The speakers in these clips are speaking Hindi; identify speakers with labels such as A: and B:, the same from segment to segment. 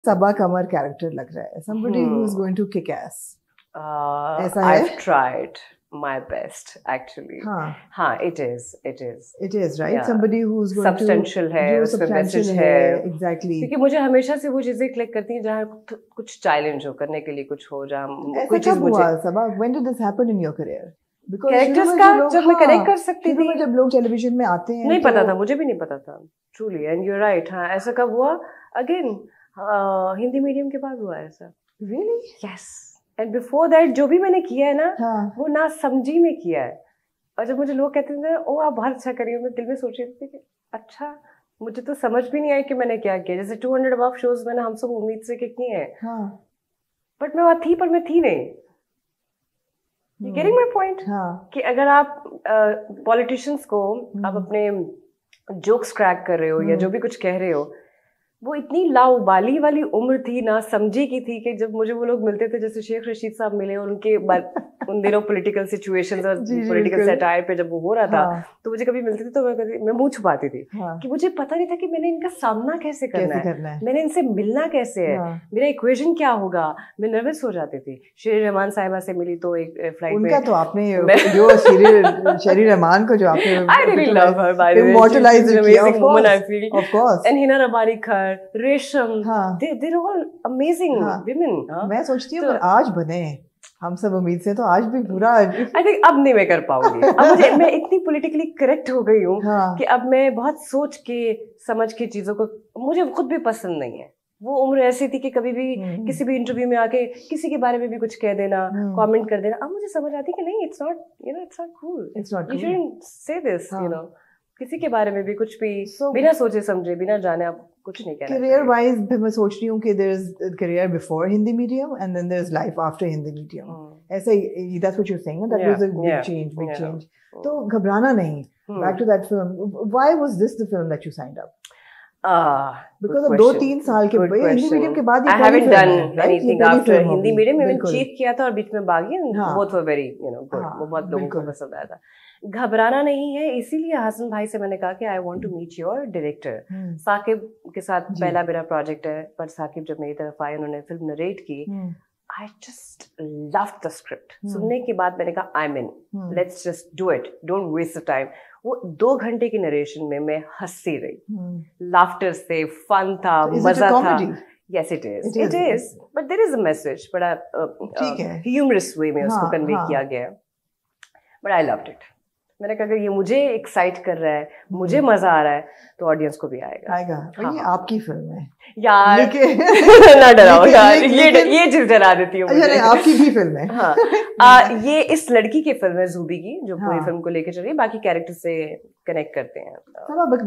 A: सबा कमर कैरेक्टर लग रहा है, somebody who is going to kick ass. ऐसा है?
B: I've tried my best actually. हाँ, it is,
A: right?
B: Yeah.
A: Somebody who's going
B: substantial
A: to
B: है,
A: जो
B: उसमें
A: substantial
B: message
A: है,
B: है,
A: exactly.
B: क्योंकि मुझे हमेशा से वो चीजें क्लिक करती हैं जहाँ कुछ चैलेंज हो, करने के लिए कुछ हो, जहाँ कोई चीज मुझे।
A: सबा, when did this happen in your career?
B: Characters का जब मैं कनेक्ट कर सकती थी,
A: जब लोग टेलीविजन में आते हैं,
B: नहीं पता था, मुझे भी नहीं पता था ट्रूली, एंड यू राइट। हाँ, ऐसा कब हुआ? अगेन हिंदी मीडियम के बाद हुआ ऐसा।
A: Really?
B: Yes. And before that जो भी मैंने किया है ना, वो ना समझी में किया है। और जब मुझे लोग कहते थे ओ आप बहुत अच्छा करी हो, मैं दिल में सोच रही थी कि अच्छा, मुझे तो समझ भी नहीं आई कि मैंने क्या किया। जैसे 200 अबव शोज मैंने हम सब उम्मीद से किए हैं, बट मैं वहाँ थी, पर मैं थी नहीं। You getting my point? कि अगर आप पॉलिटिशियंस को आप अपने जोक्स क्रैक कर रहे हो या जो भी कुछ कह रहे हो, वो इतनी लाउबाली वाली उम्र थी, ना समझी की थी, कि जब मुझे वो लोग मिलते थे, जैसे शेख रशीद साहब मिले, उनके उन दिनों पॉलिटिकल सिचुएशंस और पॉलिटिकल सैटायर पे जब वो हो रहा था, तो मुझे कभी मिलते थे तो मैं मुंह छुपाती थी कि मुझे पता नहीं था कि मैंने इनका सामना कैसे करना है, मैंने इनसे मिलना कैसे है, मेरा इक्वेशन क्या होगा। मैं नर्वस हो जाती थी। शेरी रहमान साहिबा से मिली तो एक फ्लाइट में,
A: उनका तो आपने जो शेरी रहमान को जो आपने
B: I really love her, by the way.
A: Immortalized
B: She's an amazing woman, I feel.
A: Of course.
B: And Hina Rabani Khar, Resham, they're all amazing women.
A: मैं सोचती हूँ आज बने हम सब उम्मीद से, तो आज भी पूरा
B: I think अब नहीं मैं कर पाऊंगी। अब मैं इतनी politically correct हो गई हूँ कि अब मैं बहुत सोच के समझ के चीजों को, मुझे खुद भी पसंद नहीं है। वो उम्र ऐसी थी कि कभी भी किसी भी इंटरव्यू में आके किसी के बारे में भी कुछ कह देना, कमेंट कर देना। अब मुझे समझ आती कि नहीं, it's not cool. You shouldn't say this, किसी के बारे में भी कुछ भी बिना सोचे समझे, बिना जाने आप कुछ नहीं कहना।
A: Career wise मैं सोच रही हूँ कि there is career before Hindi medium and then there is life after Hindi medium. ऐसा ही, that's what you're saying, that was a big change. तो घबराना नहीं. Back to that film. Why was this the film that you signed up? Because of 2-3 साल के हिंदी मीडियम के बाद,
B: I haven't done anything after Hindi medium. मैंने चीफ किया था और बीच में बागी, both were very good, वो बहुत लोगों को पसंद आया था। घबराना नहीं है, इसीलिए हसन भाई से मैंने कहा कि I want to meet your director. Saqib के साथ पहला मेरा प्रोजेक्ट है, पर साकिब जब मेरी तरफ आए, उन्होंने फिल्म नरेट की, I just loved the script. सुनने के बाद मैंने कहा I'm in. Let's just do it. Don't waste the time. वो 2 घंटे की नरेशन में मैं हंसती रही, लाफ्टर से, फन था, मजा था। Yes, it is. But there is a message, बड़ा humorous way में उसको कन्वे किया गया है। But I loved it. मैंने कहा अगर ये मुझे एक्साइट कर रहा है, मुझे मजा आ रहा है, तो ऑडियंस को भी आएगा।
A: ये आपकी फिल्म है
B: यार, ना डराओ यार, ये चीज डरा देती हूँ मुझे।
A: आपकी भी फिल्म है।
B: हाँ, ये इस लड़की की फिल्म है, जूबी की, जो पूरी फिल्म को लेकर चल रही है, बाकी कैरेक्टर से कनेक्ट करते हैं।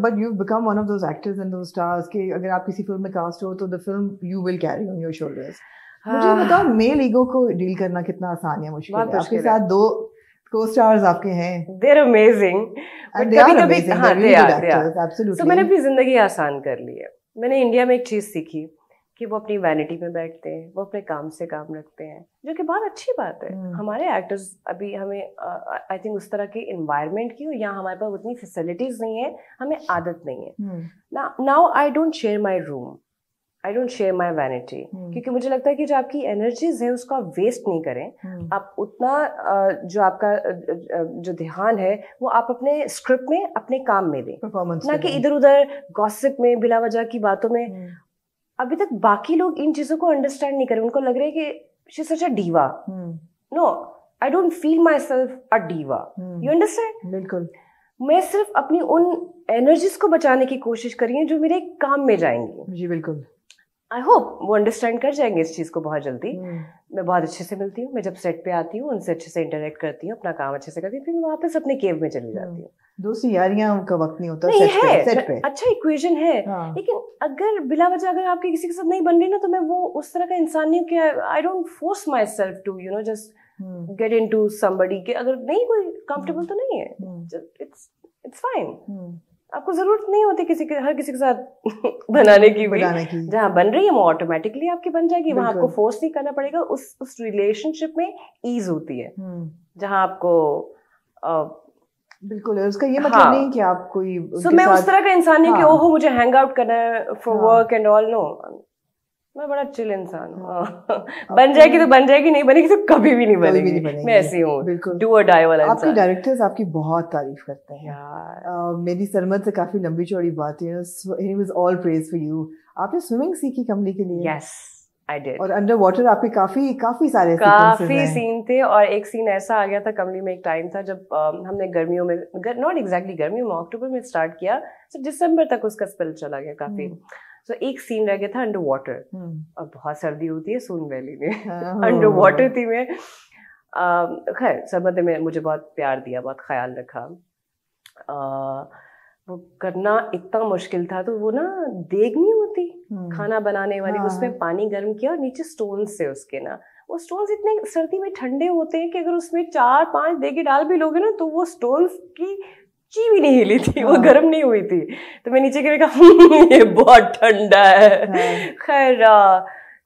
A: But you've become one of those actors and those stars कि अगर आप किसी फिल्म में कास्ट हो तो the film you will carry on your shoulders. मुझे बताओ, मेल ईगो को डील करना कितना आसान है, मुश्किल है? आपके साथ 2 co-stars आपके हैं,
B: they're amazing,
A: and they are amazing, they're really good actors, absolutely.
B: So मैंने अपनी जिंदगी आसान कर ली है। मैंने इंडिया में एक चीज सीखी कि वो अपनी वैनिटी में बैठते हैं, वो अपने काम से काम रखते हैं, जो कि बहुत अच्छी बात है। हमारे एक्टर्स अभी हमें आई थिंक उस तरह की एनवायरनमेंट की, और यहाँ हमारे पास उतनी फैसिलिटीज नहीं है, हमें आदत नहीं है। Now I don't share my room, I don't share my vanity, क्योंकि मुझे लगता है कि जो आपकी एनर्जीज है उसको आप वेस्ट नहीं करें। आप उतना जो आपका जो ध्यान है वो आप अपने स्क्रिप्ट में, अपने काम में दें, ना कि इधर उधर गॉसिप में, बिला वजह की बातों में। अभी तक बाकी लोग इन चीजों को अंडरस्टैंड नहीं करें, उनको लग रहा है कि she is such a diva. No, I don't feel myself a diva, you understand?
A: बिल्कुल।
B: मैं सिर्फ अपनी उन एनर्जीज को बचाने की कोशिश करी है जो मेरे काम में जाएंगी।
A: जी बिल्कुल।
B: आई होप वो अंडरस्टैंड कर जाएंगे इस चीज को बहुत जल्दी। मैं बहुत अच्छे से मिलती हूँ, मैं जब सेट पे आती हूँ उनसे अच्छे से इंटरेक्ट करती हूँ, अपना काम अच्छे से करती हूँ, फिर मैं वापस अपने केव में चली जाती हूँ।
A: दोस्ती यारियां का वक्त नहीं होता।
B: नहीं सेट पे अच्छा इक्वेशन है, लेकिन अगर बिला वजह अगर आपके किसी के साथ नहीं बन रही ना, तो मैं वो उस तरह का इंसान नहीं हूँ कि I don't force myself to just get into somebody के। अगर नहीं कोई कंफर्टेबल तो नहीं है, इट्स फाइन। आपको जरूरत नहीं होती हर किसी के साथ बनाने की भी। जहाँ बन रही है वो ऑटोमेटिकली आपकी बन जाएगी, वहां आपको फोर्स नहीं करना पड़ेगा। उस रिलेशनशिप में ईज होती है, जहाँ आपको
A: बिल्कुल है। उसका ये मतलब नहीं कि आप कोई
B: मैं उस तरह का इंसान नहीं कि ओहो मुझे हैंग आउट करना है for work and all. No, मैं बड़ा चिल इंसान हूँ। बन जाएगी तो बन जाएगी, नहीं बनेगी तो कभी भी नहीं बनेगी। मैं ऐसी हूँ, डू और डाई वाला इंसान।
A: आपके डायरेक्टर्स आपकी बहुत तारीफ करते हैं यार। मेरी सरमद से काफी लंबी चौड़ी बात है, he was all praise for you. आपने स्विमिंग सीखी कमली के लिए?
B: Yes I did.
A: और अंडर वाटर आपके काफी सारे
B: सीन थे। और एक सीन ऐसा आ गया था कमली में, एक टाइम था जब हमने गर्मियों में, नॉट एग्जैक्टली गर्मियों में, अक्टूबर में स्टार्ट किया, तो दिसंबर तक उसका स्पेल चला गया काफी। तो एक सीन रह गया था अंडर वाटर, और बहुत सर्दी होती है सोन वैली में, अंडर वाटर थी मैं। खैर सरमद ने मुझे बहुत प्यार दिया, बहुत ख्याल रखा। वो करना इतना मुश्किल था। तो वो ना देग नहीं होती खाना बनाने वाली, उसमें पानी गर्म किया और नीचे स्टोन्स से उसके ना, वो स्टोन्स इतने सर्दी में ठंडे होते हैं कि अगर उसमें 4-5 देगी डाल भी लोगे ना तो वो स्टोन्स की ची भी नहीं हिली थी, वो गर्म नहीं हुई थी। तो मैं नीचे गिर कहा ये बहुत ठंडा है। खैर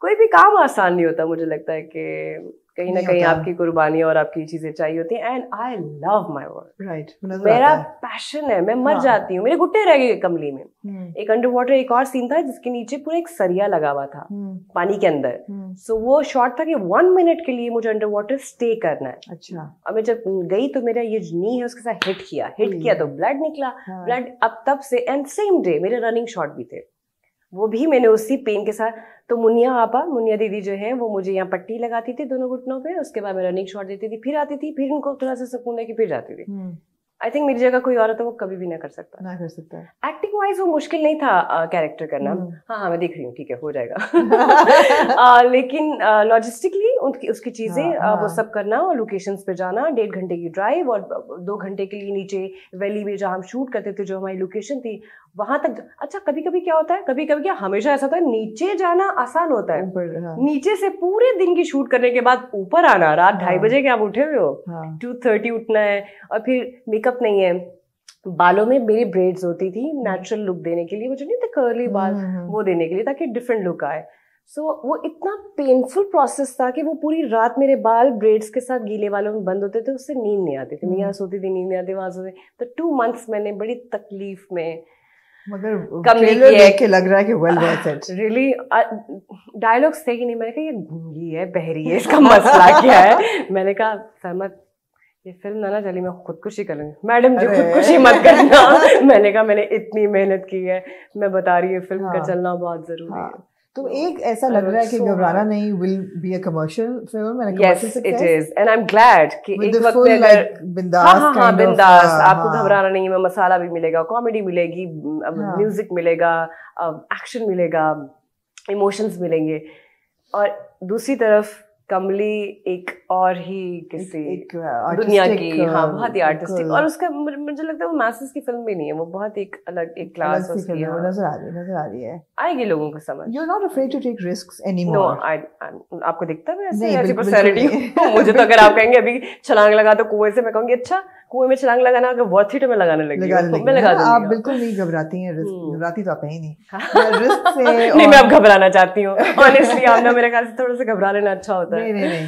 B: कोई भी काम आसान नहीं होता, मुझे लगता है कि कहीं ना कहीं आपकी कुर्बानी और आपकी चीजें चाहिए होती हैं। And I love my work,
A: right,
B: मेरा पैशन है। मैं मर जाती हूँ, मेरे घुट्टे रह गए कमली में। एक अंडर वाटर एक और सीन था जिसके नीचे पूरा एक सरिया लगा हुआ था पानी के अंदर। सो वो शॉट था कि 1 मिनट के लिए मुझे अंडर वाटर स्टे करना है।
A: अच्छा।
B: अब मैं जब गई तो मेरा ये नी है उसके साथ हिट किया तो ब्लड निकला। ब्लड अब तब से, एंड सेम डे मेरे रनिंग शॉट भी थे, वो भी मैंने उसी पेन के साथ। तो मुनिया दीदी जो है वो मुझे यहाँ पट्टी लगाती थी दोनों घुटनों पे, उसके बाद मैं रनिंग शॉट देती थी, फिर आती थी, फिर उनको थोड़ा सा सुकून है कि फिर जाती थी। आई थिंक मेरी जगह कोई और होता वो कभी भी ना कर सकता। एक्टिंग वाइज वो मुश्किल नहीं था कैरेक्टर करना। हाँ मैं देख रही हूँ, ठीक है हो जाएगा। लेकिन लॉजिस्टिकली उसकी चीजें वो सब करना, और लोकेशंस पे जाना, 1.5 घंटे की ड्राइव, और 2 घंटे के लिए नीचे वैली में जहाँ हम शूट करते थे, जो हमारी लोकेशन थी वहां तक। अच्छा कभी कभी क्या होता है, कभी कभी क्या हमेशा ऐसा होता है, नीचे जाना आसान होता है, नीचे से पूरे दिन की शूट करने के बाद ऊपर आना, रात 2:30 बजे के आप उठे हुए हो, 2:30 उठना है, और फिर मेकअप नहीं है, बालों में मेरी ब्रेड्स होती थी नेचुरल लुक देने के लिए, वो जो नहीं थे कर्ली बाल, वो देने के लिए ताकि डिफरेंट लुक आए। सो वो इतना पेनफुल प्रोसेस था कि वो पूरी रात मेरे बाल ब्रेड्स के साथ गीले बालों में बंद होते थे, उससे नींद नहीं आती थी। मैं यहाँ सोती थी, नींद नहीं आती, वहां सोती। तो 2 months मैंने बड़ी तकलीफ में,
A: मगर ट्रेलर देख के लग रहा है कि well worth it.
B: Really dialogues थे कि नहीं, मैंने कहा ये गूंगी है, बहरी है, इसका मसला क्या है। मैंने कहा सरमद ये फिल्म ना चली, मैं खुदकुशी करूंगी। मैडम जी खुदकुशी मत करना। मैंने कहा मैंने इतनी मेहनत की है, मैं बता रही हूँ फिल्म का चलना बहुत जरूरी है।
A: तो एक ऐसा लग रहा है कि घबराना नहीं will be a commercial film and a commercial success.
B: Yes, it is, and I'm glad कि
A: with
B: एक
A: the
B: वक्त
A: full
B: में
A: like बिंदास
B: हाँ बिंदास, आपको घबराना नहीं है, मसाला भी मिलेगा, कॉमेडी मिलेगी, म्यूजिक मिलेगा, एक्शन मिलेगा, इमोशंस मिलेंगे, और दूसरी तरफ कमली एक और ही किसी दुनिया की, हाँ बहुत ही आर्टिस्टिक, और उसका मुझे लगता है वो मैसेज की फिल्म भी नहीं है, वो बहुत एक अलग एक क्लास उसकी है,
A: नजर आ रही है,
B: आएगी लोगों को समझ।
A: You're not afraid to take risks anymore.
B: No, आपको दिखता है मैं ऐसी पर्सनैलिटी हूँ। मुझे तो अगर आप कहेंगे अभी छलांग लगा तो कुएं से, मैं कहूंगी अच्छा कुएं में छलांग लगाना अगर वर्थ इट है, मैं लगाने लगी, मैं लगा दूंगी।
A: आप बिल्कुल नहीं घबराती हैं, घबराती तो आप है ही नहीं रिस्क से।
B: नहीं मैं अब घबराना चाहती हूँ ऑनेस्टली, आप ना मेरे ख्याल से थोड़ा सा घबरा लेना अच्छा होता है।
A: नहीं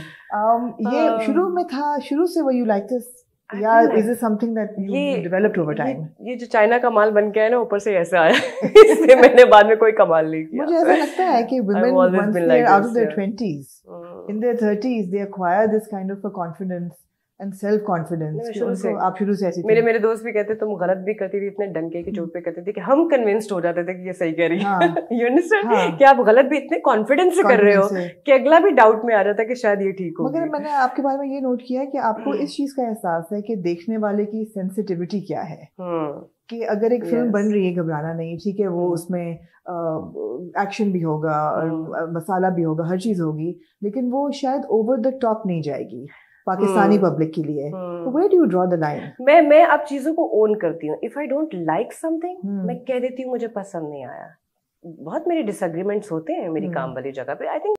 A: ये शुरू में था, शुरू से were you like this? या is it something that you developed over time?
B: ये जो चाइना का माल बन के आया ना, ऊपर से ऐसे आया, इसलिए मैंने बाद में कोई कमाल नहीं किया।
A: मुझे ऐसा लगता है कि women once they're out of their 20s, in their 30s they acquire this kind of a confidence and self confidence. आप शुरू से ऐसी
B: मेरे दोस्त भी कहते तुम गलत भी करती थी, इतने डंके की चोट पे कहते थे कि हम कन्विंस्ड हो जाते थे कि ये सही कह रही है। यू अंडरस्टैंड कि आप गलत भी इतने कॉन्फिडेंस से कर रहे हो कि अगला भी डाउट में आ जाता है कि शायद ये ठीक हो।
A: मगर मैंने आपके बारे में ये नोट किया है कि आपको इस चीज का एहसास है कि देखने वाले की सेंसिटिविटी क्या है, कि अगर एक फिल्म बन रही है घबराना नहीं, ठीक है, वो उसमें एक्शन भी होगा और मसाला भी होगा, हर चीज होगी, लेकिन वो शायद ओवर द टॉप नहीं जाएगी पाकिस्तानी पब्लिक के लिए। Where do you draw the line?
B: मैं अब चीजों को ओन करती हूँ। If I don't like something मैं कह देती हूँ मुझे पसंद नहीं आया। बहुत मेरे डिसएग्रीमेंट्स होते हैं मेरी काम वाली जगह पे। I think